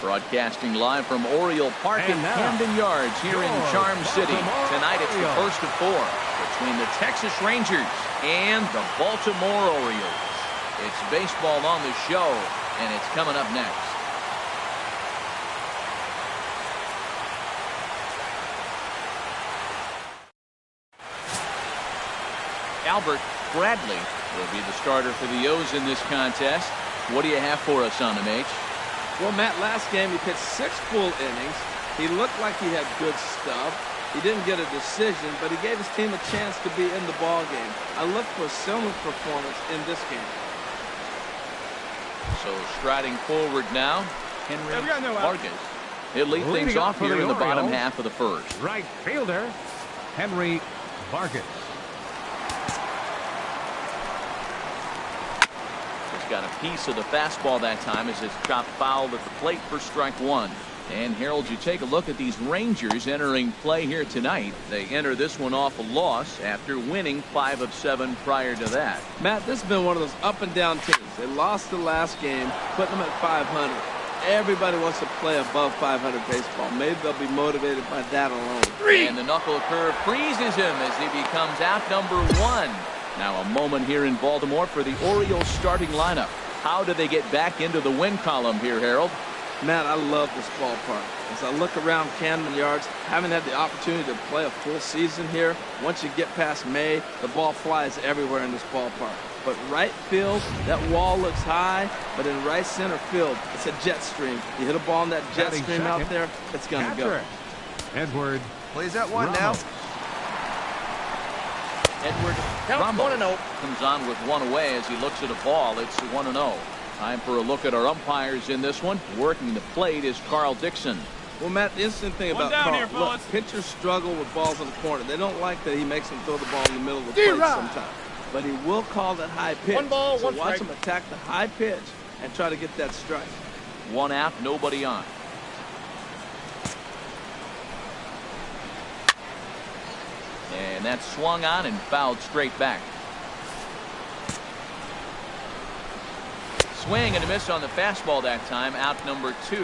Broadcasting live from Oriole Park in Camden Yards here in Charm City. Tonight it's the first of 4 between the Texas Rangers and the Baltimore Orioles. It's baseball on the show, and it's coming up next. Albert Bradley will be the starter for the O's in this contest. What do you have for us on him, H? Well, Matt, last game he pitched 6 full innings. He looked like he had good stuff. He didn't get a decision, but he gave his team a chance to be in the ball game. I look for a similar performance in this game. So striding forward now, Henry Vargas. He'll lead things off here in the bottom half of the first. Right fielder, Henry Vargas. Got a piece of the fastball that time as it's chopped foul at the plate for strike 1. And Harold, you take a look at these Rangers entering play here tonight. They enter this one off a loss after winning 5 of 7 prior to that. Matt, this has been one of those up and down teams. They lost the last game, putting them at 500. Everybody wants to play above 500 baseball. Maybe they'll be motivated by that alone. And the knuckle curve freezes him as he becomes out number 1. Now a moment here in Baltimore for the Orioles starting lineup. How do they get back into the win column here, Harold? Matt, I love this ballpark. As I look around Camden Yards, having had the opportunity to play a full season here, once you get past May, the ball flies everywhere in this ballpark. But right field, that wall looks high, but in right center field, it's a jet stream. You hit a ball in that jet stream out there, it's going to go. Edward plays that one now. Edward Ramos comes on with 1 away as he looks at a ball. It's 1-0. Time for a look at our umpires in this one. Working the plate is Carl Dixon. Well, Matt, the interesting thing about Carl, look, pitchers struggle with balls in the corner. They don't like that he makes them throw the ball in the middle of the plate sometimes. But he will call that high pitch. 1 ball, so 1 watch strike. him attack the high pitch and try to get that strike. 1 out, nobody on. And that's swung on and fouled straight back. Swing and a miss on the fastball that time. Out number 2.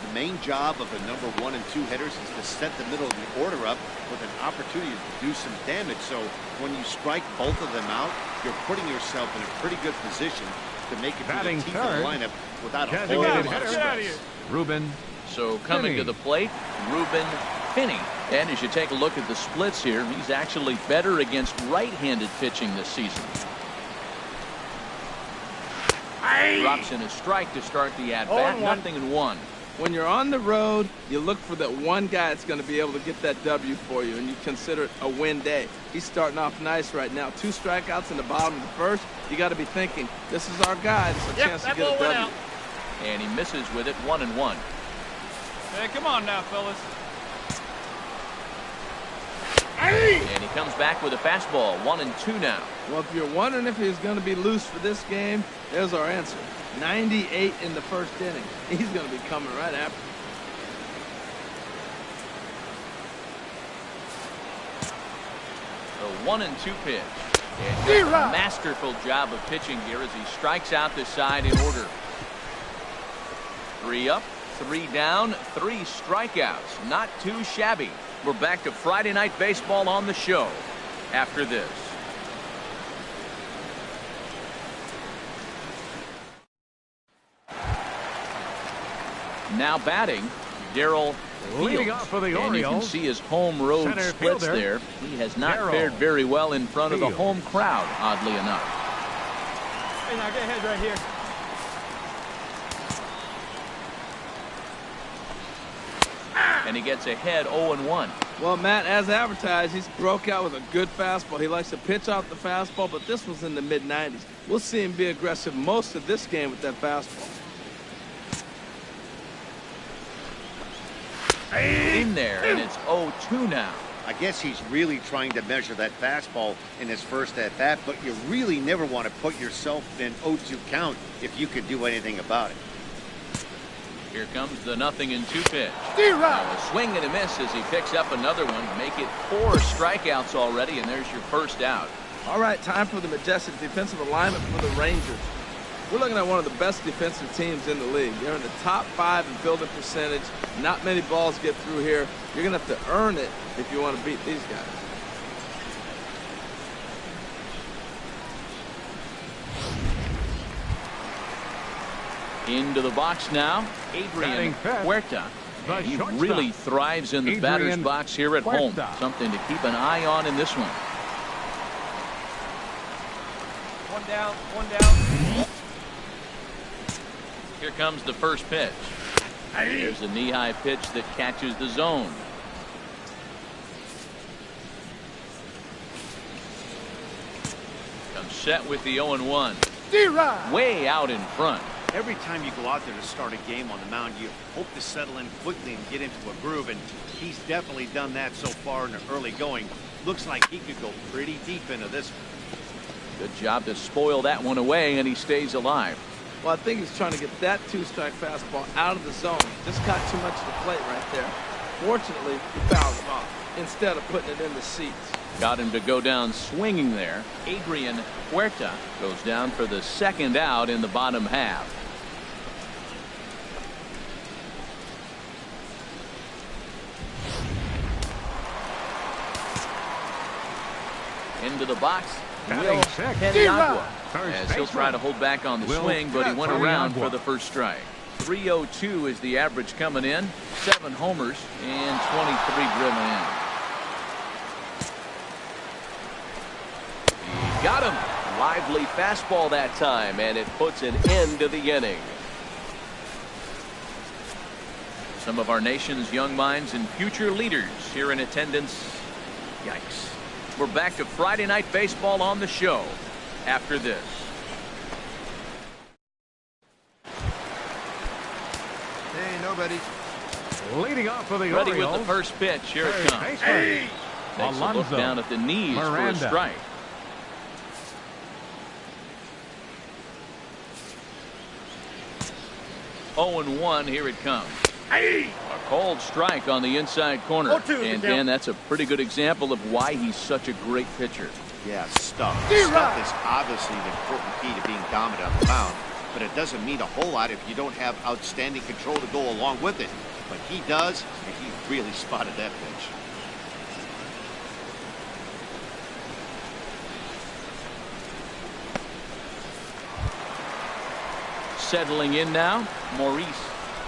The main job of the number 1 and 2 hitters is to set the middle of the order up with an opportunity to do some damage. So when you strike both of them out, you're putting yourself in a pretty good position to make it through the teeth of the lineup without a whole lot of stress. Ruben. So coming to the plate, Ruben Finney. And as you take a look at the splits here, he's actually better against right-handed pitching this season. Drops in a strike to start the at-bat. 0-1. When you're on the road, you look for that one guy that's going to be able to get that W for you, and you consider it a win day. He's starting off nice right now. 2 strikeouts in the bottom of the first. You got to be thinking, this is our guy. This is a chance to get a W. And he misses with it. 1-1. Hey, come on now, fellas. And he comes back with a fastball. 1-2 now. Well, if you're wondering if he's going to be loose for this game, there's our answer. 98 in the first inning. He's going to be coming right after. The 1-2 pitch. And just a masterful job of pitching here as he strikes out the side in order. 3 up, 3 down, 3 strikeouts. Not too shabby. We're back to Friday Night Baseball on the show after this. Now batting, Darrell Leading off for the Orioles. And you can see his home road Center splits fielder, there. He has not Darrell fared very well in front of the home crowd, oddly enough. Hey, now get ahead right here. And he gets ahead 0-1. Well, Matt, as advertised, he's broke out with a good fastball. He likes to pitch off the fastball, but this was in the mid-90s. We'll see him be aggressive most of this game with that fastball. in there, and it's 0-2 now. I guess he's really trying to measure that fastball in his first at-bat, but you really never want to put yourself in 0-2 count if you could do anything about it. Here comes the 0-2 pitch. A swing and a miss as he picks up another one. Make it 4 strikeouts already, and there's your first out. All right, time for the majestic defensive alignment for the Rangers. We're looking at one of the best defensive teams in the league. They're in the top 5 in fielding percentage. Not many balls get through here. You're going to have to earn it if you want to beat these guys. Into the box now, Adrian Huerta. He really thrives in the batter's box here at home. Something to keep an eye on in this one. One down, one down. Here comes the first pitch. There's a knee-high pitch that catches the zone. Comes set with the 0-1. Way out in front. Every time you go out there to start a game on the mound, you hope to settle in quickly and get into a groove, and he's definitely done that so far in the early going. Looks like he could go pretty deep into this one. Good job to spoil that one away, and he stays alive. Well, I think he's trying to get that 2-strike fastball out of the zone. Just got too much to the plate right there. Fortunately, he fouled him off instead of putting it in the seats. Got him to go down swinging there. Adrian Huerta goes down for the second out in the bottom half. Into the box, Will Peniagua, as he'll try to hold back on the swing, but he went around for the first strike. 302 is the average coming in, 7 homers and 23 driven in. He got him. Lively fastball that time, and it puts an end to the inning. Some of our nation's young minds and future leaders here in attendance. Yikes. We're back to Friday Night Baseball on the show after this. Hey, nobody. Leading off for the Ready Orioles. with the first pitch. Here it comes. Takes a look down at the knees for a strike. Oh, and 1. Here it comes. A cold strike on the inside corner. And Dan, that's a pretty good example of why he's such a great pitcher. Yeah, stuff. Stuff is obviously an important key to being dominant on the mound, but it doesn't mean a whole lot if you don't have outstanding control to go along with it. But he does, and he really spotted that pitch. Settling in now, Maurice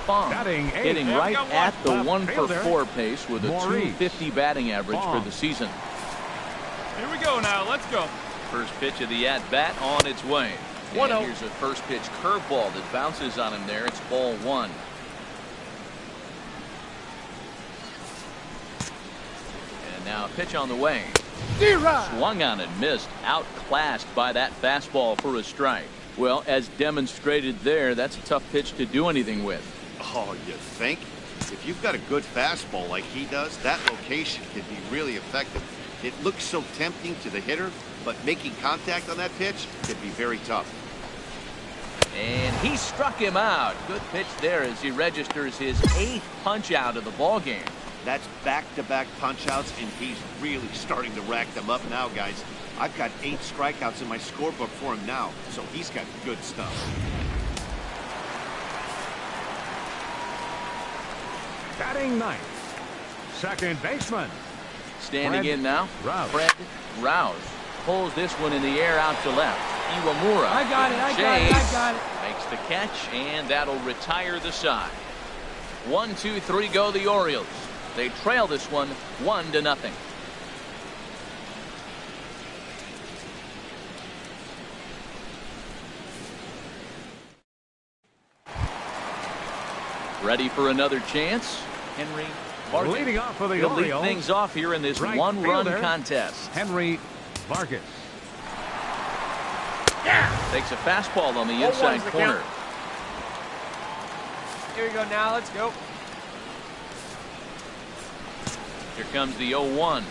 Fong, hitting right at the 1-for-4 pace with a .250 batting average for the season. Here we go now. Let's go. First pitch of the at-bat on its way. And here's a first pitch curveball that bounces on him there. It's ball 1. And now a pitch on the way. Swung on and missed. Outclassed by that fastball for a strike. Well, as demonstrated there, that's a tough pitch to do anything with. Oh, you think? If you've got a good fastball like he does, that location can be really effective. It looks so tempting to the hitter, but making contact on that pitch can be very tough. And he struck him out. Good pitch there as he registers his 8th punch out of the ball game. That's back-to-back punch-outs, and he's really starting to rack them up now, guys. I've got 8 strikeouts in my scorebook for him now, so he's got good stuff. Batting ninth, second baseman. Standing in now, Fred Rouse pulls this one in the air out to left. Iwamura. I got it. Makes the catch, and that'll retire the side. 1, 2, 3 go the Orioles. They trail this one 1-0. Ready for another chance? Henry Vargas. Leading off for the He'll lead Orioles. things off here in this one-run contest. Henry Vargas. Takes a fastball on the inside corner. Here we go now. Let's go. Here comes the 0-1.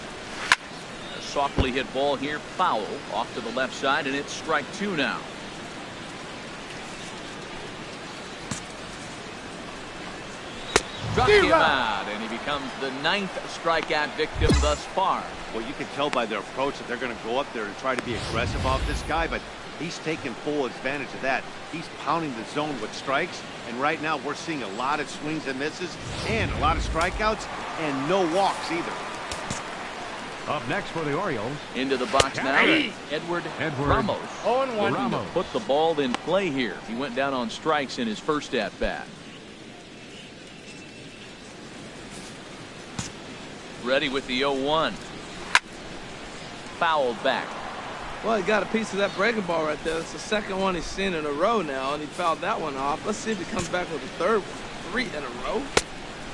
A softly hit ball here, foul off to the left side, and it's strike two now. Struck him out, and he becomes the 9th strikeout victim thus far. Well, you can tell by their approach that they're going to go up there and try to be aggressive off this guy, but he's taking full advantage of that. He's pounding the zone with strikes, and right now we're seeing a lot of swings and misses and a lot of strikeouts and no walks either. Up next for the Orioles. Into the box now, Edward Ramos. 0-1. Looking to put the ball in play here. He went down on strikes in his first at-bat. Ready with the 0-1. Fouled back. Well, he got a piece of that breaking ball right there. That's the second one he's seen in a row now, and he fouled that one off. Let's see if he comes back with a third one. 3 in a row.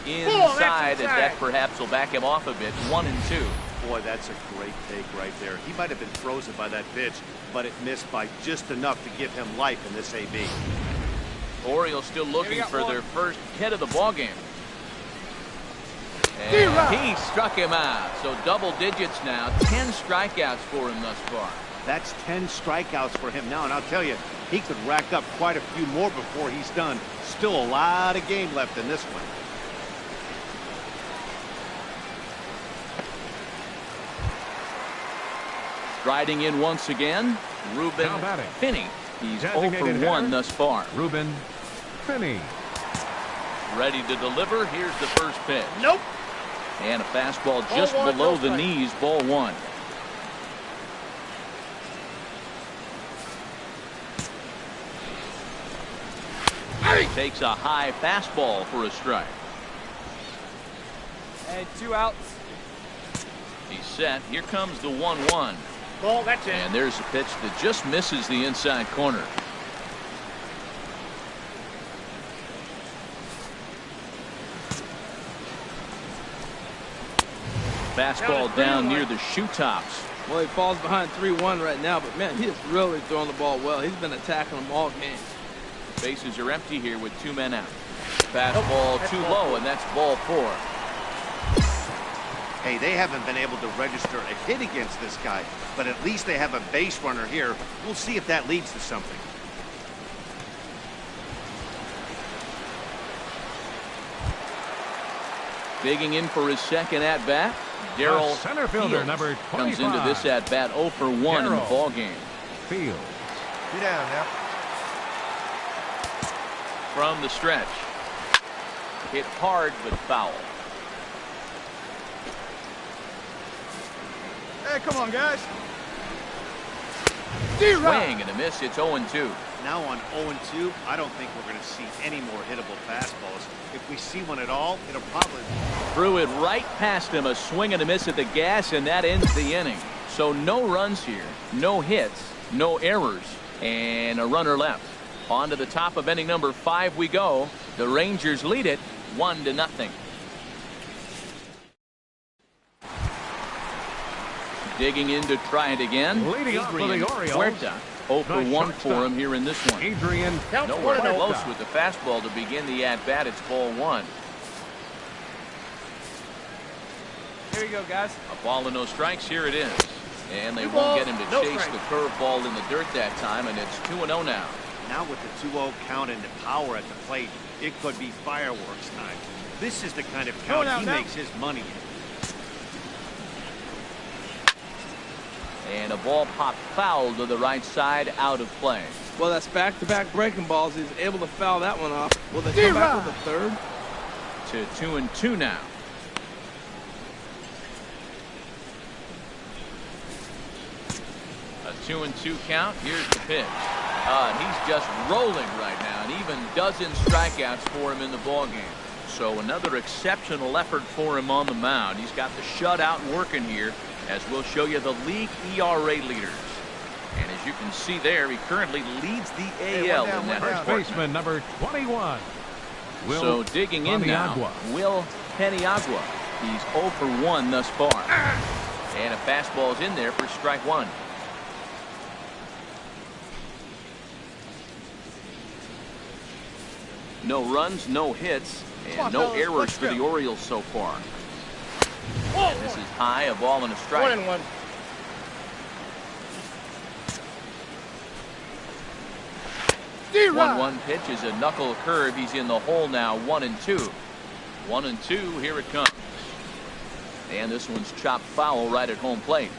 Inside, and that perhaps will back him off a bit. 1-2. Boy, that's a great take right there. He might have been frozen by that pitch, but it missed by just enough to give him life in this AB. Orioles still looking for their first hit of the ballgame. And he struck him out. So double digits now. 10 strikeouts for him thus far. That's 10 strikeouts for him now, and I'll tell you, he could rack up quite a few more before he's done. Still a lot of game left in this one. Riding in once again, Ruben Finney. He's 0 for 1 thus far. Ruben Finney. Ready to deliver. Here's the first pitch. Nope. And a fastball just below the knees, ball 1. Takes a high fastball for a strike. Hey, 2 outs. He's set. Here comes the 1-1. Ball, that's it. And there's a pitch that just misses the inside corner. Fastball down near the shoe tops. Well, he falls behind 3-1 right now, but man, he is really throwing the ball well. He's been attacking them all game. Bases are empty here with 2 men out. Fastball too low, and that's ball 4. Hey, they haven't been able to register a hit against this guy, but at least they have a base runner here. We'll see if that leads to something. Digging in for his second at-bat, Darrell Center fielder, number 25. comes into this at-bat 0 for 1 in the ballgame. Fields. Get down now. From the stretch. Hit hard but foul. Hey, come on, guys. Swing and a miss. It's 0-2. Now on 0-2, I don't think we're going to see any more hittable fastballs. If we see one at all, it'll probably... Threw it right past him. A swing and a miss at the gas, and that ends the inning. So no runs here, no hits, no errors, and a runner left. On to the top of inning number 5 we go. The Rangers lead it 1-0. Digging in to try it again. Leading off for the Orioles. Huerta. 0 for 1 for him here in this one. Adrian. Nowhere close with the fastball to begin the at-bat. It's ball 1. Here you go, guys. A ball and no strikes. Here it is. And they won't get him to chase the curveball in the dirt that time, and it's 2-0 now. Now with the 2-0 count and the power at the plate, it could be fireworks time. This is the kind of count he makes his money in. And a ball popped foul to the right side, out of play. Well, that's back-to-back breaking balls. He's able to foul that one off. Will they come back with a third? To 2-2 now. A 2-2 count. Here's the pitch. He's just rolling right now, and even dozen strikeouts for him in the ballgame. So another exceptional effort for him on the mound. He's got the shutout working here, as we'll show you the league ERA leaders. And as you can see there, he currently leads the AL in that First department. baseman, number 21. So digging in now, Will Peniagua. He's 0 for 1 thus far. And a fastball's in there for strike 1. No runs, no hits, and no errors for the Orioles so far. This is high, a ball and a strike. 1-1. D-Rod. 1-1 pitch is a knuckle curve. He's in the hole now. 1-2. 1-2. Here it comes. And this one's chopped foul right at home plate.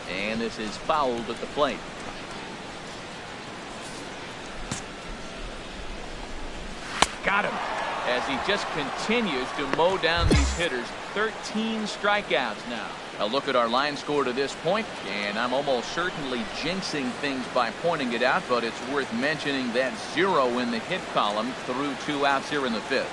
And this is fouled at the plate. Got him. As he just continues to mow down these hitters. 13 strikeouts now. A look at our line score to this point, and I'm almost certainly jinxing things by pointing it out, but it's worth mentioning that 0 in the hit column through 2 outs here in the 5th.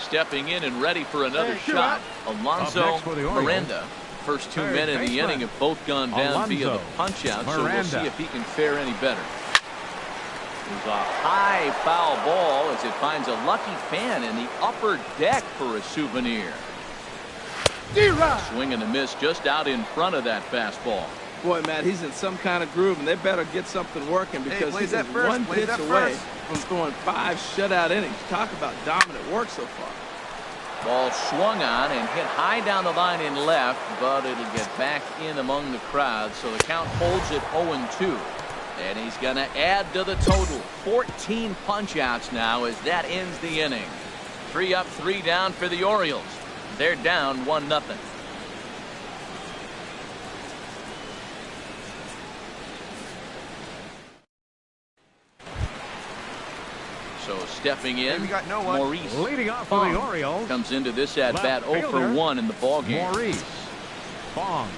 Stepping in and ready for another shot, Alonso Miranda. First 2 men in the inning have both gone down via the punch out, so we'll see if he can fare any better. There's a high foul ball as it finds a lucky fan in the upper deck for a souvenir. Swing and a miss just out in front of that fastball. Boy, Matt, he's in some kind of groove, and they better get something working because he's one pitch away from throwing 5 shutout innings. Talk about dominant work so far. Ball swung on and hit high down the line in left, but it'll get back in among the crowd, so the count holds at 0-2. And he's going to add to the total. 14 punch-outs now as that ends the inning. 3 up, 3 down for the Orioles. They're down 1-0. So stepping in, Maurice leading off for the Orioles. Comes into this at bat 0 for 1 in the ball game. Maurice Fong.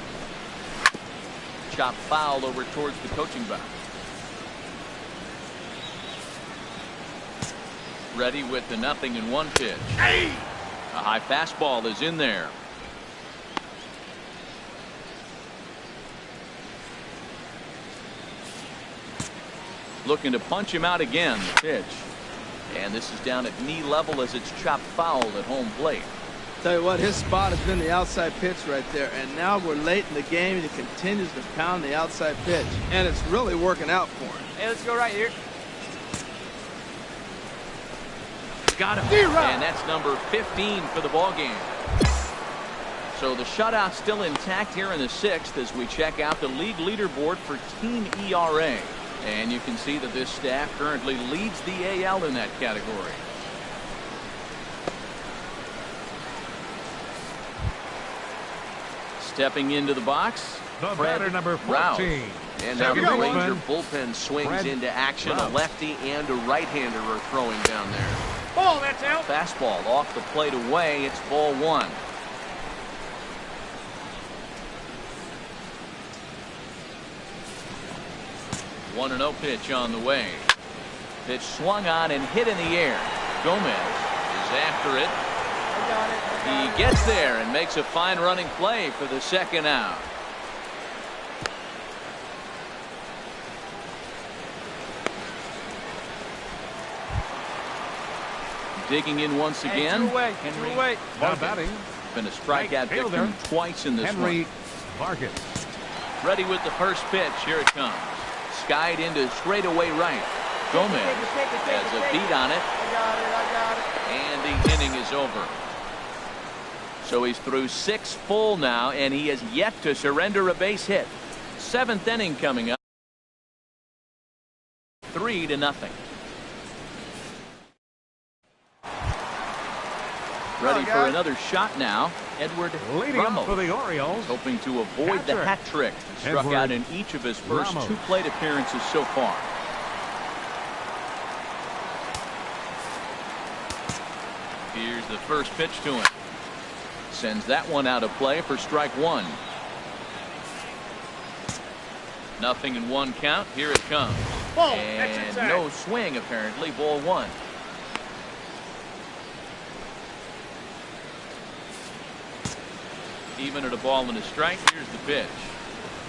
Chop foul over towards the coaching box. Ready with the 0-1 pitch. A high fastball is in there. Looking to punch him out again. The pitch. And this is down at knee level as it's chopped foul at home plate. Tell you what, his spot has been the outside pitch right there, and now we're late in the game and he continues to pound the outside pitch, and it's really working out for him. Hey, let's go right here. Got him. And that's number 15 for the ball game. So the shutout still intact here in the 6th as we check out the league leaderboard for team ERA. And you can see that this staff currently leads the AL in that category. Stepping into the box, The batter number 14. And now the Ranger bullpen swings into action. A lefty and a right-hander are throwing down there. Ball, that's out. Fastball off the plate away. It's ball 1. One 1-0 pitch on the way. Pitch swung on and hit in the air. Gomez is after it. He gets there and makes a fine running play for the 2nd out. Digging in once again. Henry Now batting. Been a strikeout victim twice in this one. Marcotte. Ready with the first pitch. Here it comes. Skied into straightaway right. Gomez has a beat on it. And the inning is over. So he's through 6 full now, and he has yet to surrender a base hit. 7th inning coming up. 3-0. Ready for another shot now. Edward Leading Ramos for the Orioles. hoping to avoid the hat trick. Struck out in each of his first 2 plate appearances so far. Here's the first pitch to him. Sends that one out of play for strike 1. 0-1 count. Here it comes. And no swing apparently. Ball 1. Even at a ball and a strike. Here's the pitch.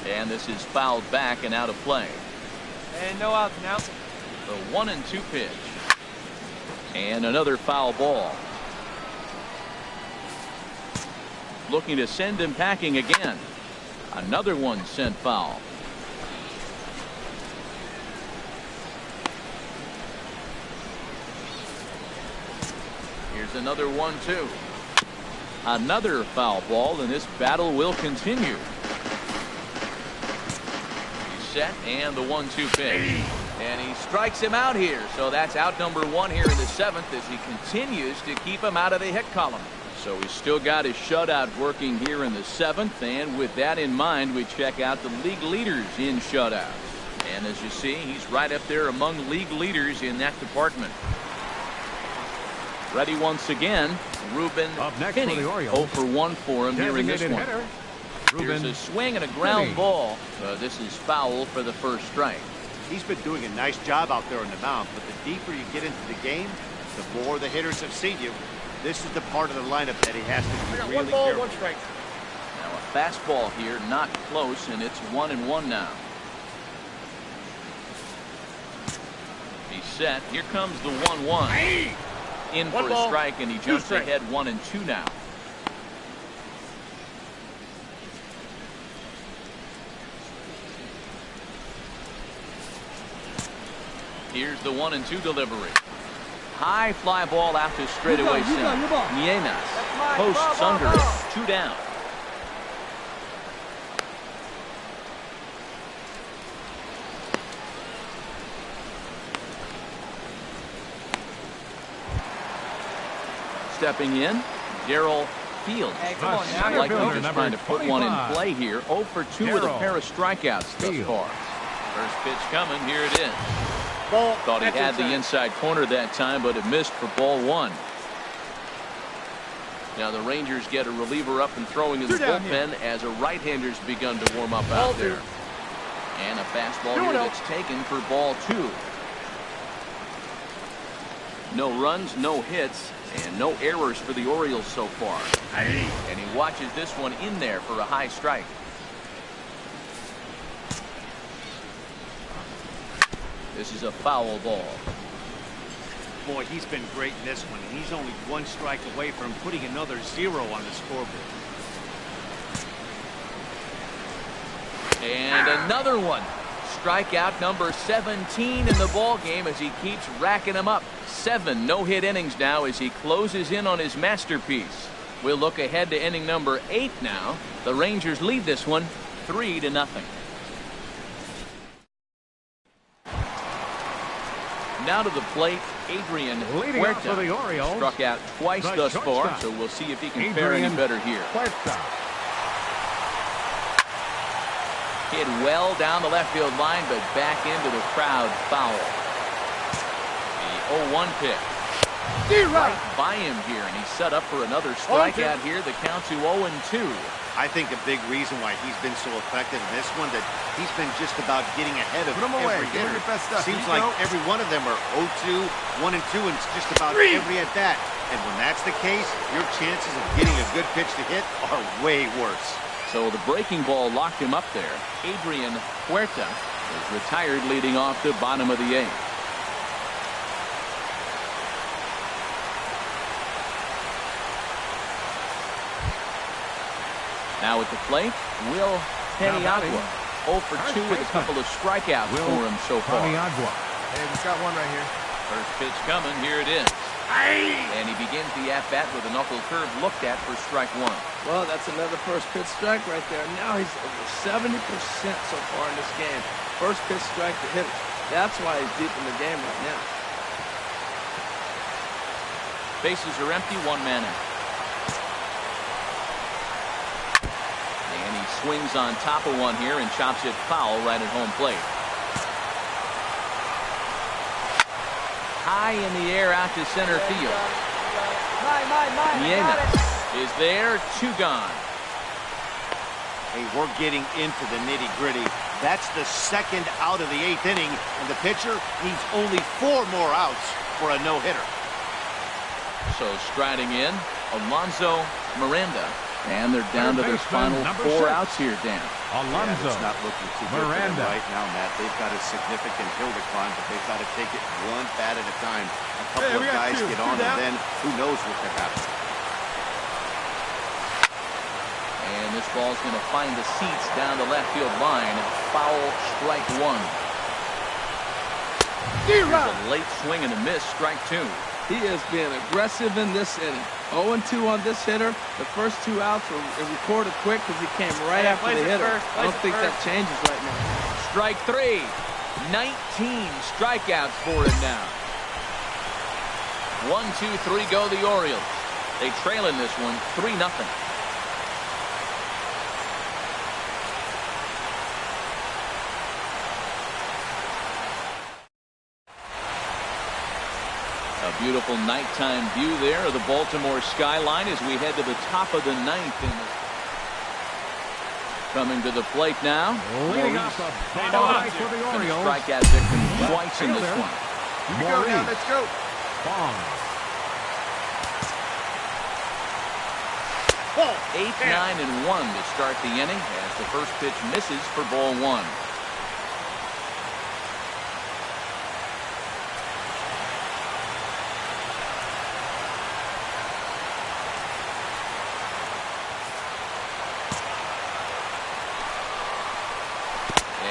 And this is fouled back and out of play. And no outs now. The 1-2 pitch. And another foul ball. Looking to send him packing again. Another one sent foul. Here's another 1-2. Another foul ball, and this battle will continue. He's set, and the 1-2 pitch. And he strikes him out here. So that's out number 1 here in the 7th as he continues to keep him out of the hit column. So he's still got his shutout working here in the 7th. And with that in mind, we check out the league leaders in shutouts. And as you see, he's right up there among league leaders in that department. Ready once again, Ruben Finney. 0 for 1 for him here in this one. Here's a swing and a ground ball. This is foul for the first strike. He's been doing a nice job out there on the mound, but the deeper you get into the game, the more the hitters have seen you. This is the part of the lineup that he has to be really careful. 1 strike. Now a fastball here, not close, and it's 1-1 now. He's set. Here comes the 1-1. In for a strike, and he jumps ahead 1-2 now. Here's the 1-2 delivery. High fly ball out to straightaway center. Nienas posts under it. 2 down. Stepping in, Darrell Fields. Hey, come on now. Likely Fielder, just number trying to put one in 25. play here. 0 for 2 with a Darrell pair of strikeouts thus Fields. far. First pitch coming. Here it is. Ball. Thought he That's had the inside corner that time, but it missed for ball 1. Now the Rangers get a reliever up and throwing in the bullpen as a right-hander's begun to warm up out there. And a fastball here that's taken for ball 2. No runs, no hits, and no errors for the Orioles so far. And he watches this one in there for a high strike. This is a foul ball. Boy, he's been great in this one, and he's only 1 strike away from putting another 0 on the scoreboard. And another one. Strikeout number 17 in the ball game as he keeps racking them up. 7 no-hit innings now as he closes in on his masterpiece. We'll look ahead to inning number 8 now. The Rangers lead this one 3-0. Now to the plate, Adrian Leading off for the Huerta. Orioles, Struck out twice the thus far, shortstop, so we'll see if he can fare any Adrian better here. Huerta. Hit well down the left field line, but back into the crowd, foul. The 0-1 pitch. Right by him here, and he's set up for another strikeout here. The count to 0-2. I think a big reason why he's been so effective in this one that he's been just about getting ahead of Put 'em away. every Give him hitter. your best stuff. Seems Here you like go. every one of them are 0-2, 1-2, and it's just about every at bat. And when that's the case, your chances of getting a good pitch to hit are way worse. So the breaking ball locked him up there. Adrian Huerta is retired leading off the bottom of the 8th. Now at the plate, Will Paniagua. 0 for 2 with a couple of strikeouts for him so far. Paniagua. Hey, we got one right here. First pitch coming. Here it is. And he begins the at-bat with a knuckle curve looked at for strike 1. Well, that's another first pitch strike right there. Now he's over 70% so far in this game. First pitch strike to hitters. That's why he's deep in the game right now. Bases are empty, 1 man out. And he swings on top of one here and chops it foul right at home plate. High in the air out to center field. Nienas is there, 2 gone. Hey, we're getting into the nitty-gritty. That's the second out of the 8th inning, and the pitcher needs only 4 more outs for a no-hitter. So striding in, Alonso Miranda. And they're down to their Third final baseman, 4 number 6. outs here, Dan. Alonso It's not looking too good for them Miranda. right now, Matt. They've got a significant hill to climb, but they've got to take it 1 bat at a time. A couple we of got guys two. get Two on, down. and then who knows what could happen. And this ball's going to find the seats down the left field line. Foul, strike 1. Here's a late swing and a miss, strike 2. He is being aggressive in this inning. 0-2 on this hitter. The first 2 outs were recorded quick because he came right after the hitter. I don't think that changes right now. Strike 3. 19 strikeouts for him now. 1, 2, 3 go the Orioles. They trail in this one 3-0. A beautiful nighttime view there of the Baltimore skyline as we head to the top of the 9th. Coming to the plate now. Leading off the bottom for the Orioles. Strikeout victim twice in this one. Here we go now. Let's go. Bong. 8, 9, and 1 to start the inning as the first pitch misses for ball 1.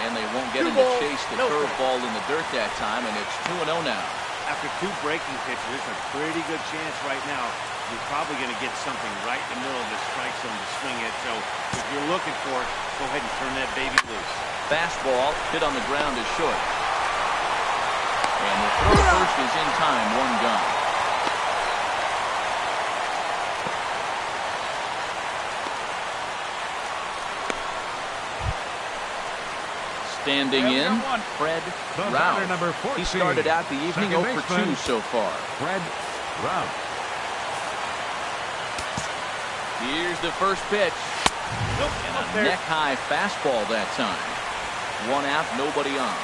And they won't get him to chase the curveball in the dirt that time, and it's 2-0 now. After 2 breaking pitches, there's a pretty good chance right now you're probably going to get something right in the middle of the strike zone to swing it. So if you're looking for it, go ahead and turn that baby loose. Fastball hit on the ground is short. And the throw to first is in time, 1 gone. Standing in, Fred batter, number Rouse. 14. He started out the evening Second 0 for 2 baseman, so far. Fred Rouse. Here's the first pitch. And a neck-high fastball that time. 1 out, nobody on.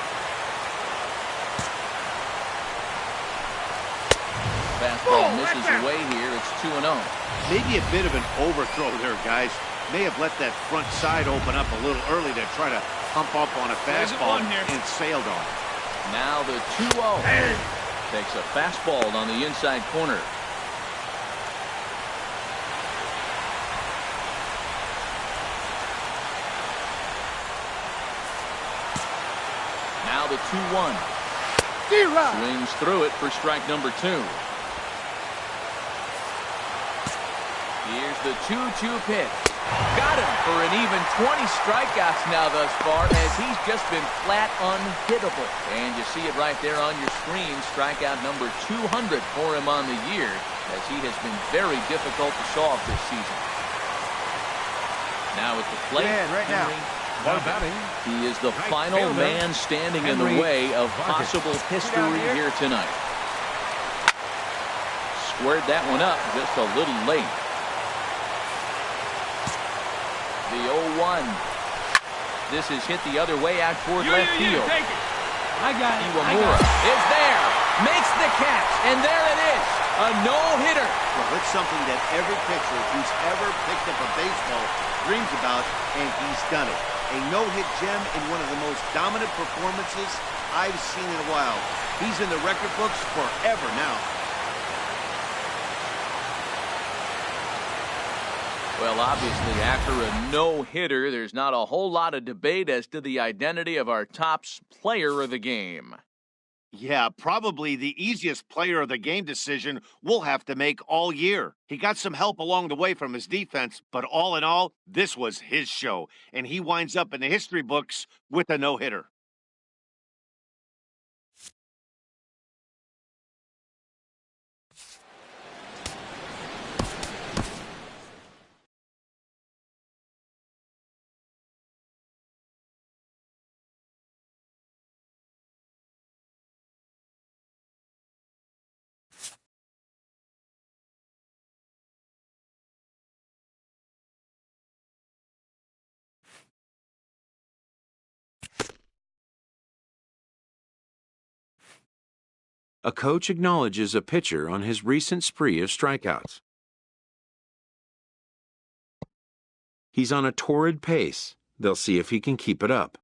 Fastball misses away here. It's 2-0. Maybe a bit of an overthrow there, guys. May have let that front side open up a little early to try to pump up on a fastball and sailed on it. Now the 2-0. Takes a fastball on the inside corner. Now the 2-1. Swings through it for strike number 2. Here's the 2-2 pitch. Got him for an even 20 strikeouts now thus far, as he's just been flat unhittable. And you see it right there on your screen. Strikeout number 200 for him on the year, as he has been very difficult to solve this season. Now at the plate, right now. he is the final man standing in the way of possible history here tonight. Squared that one up just a little late. The 0-1. This is hit the other way out toward left field. I got it. Iwamura is there. Makes the catch. And there it is. A no-hitter. Well, it's something that every pitcher who's ever picked up a baseball dreams about, and he's done it. A no-hit gem in one of the most dominant performances I've seen in a while. He's in the record books forever now. Well, obviously, after a no-hitter, there's not a whole lot of debate as to the identity of our top player of the game. Yeah, probably the easiest player of the game decision we'll have to make all year. He got some help along the way from his defense, but all in all, this was his show, and he winds up in the history books with a no-hitter. A coach acknowledges a pitcher on his recent spree of strikeouts. He's on a torrid pace. They'll see if he can keep it up.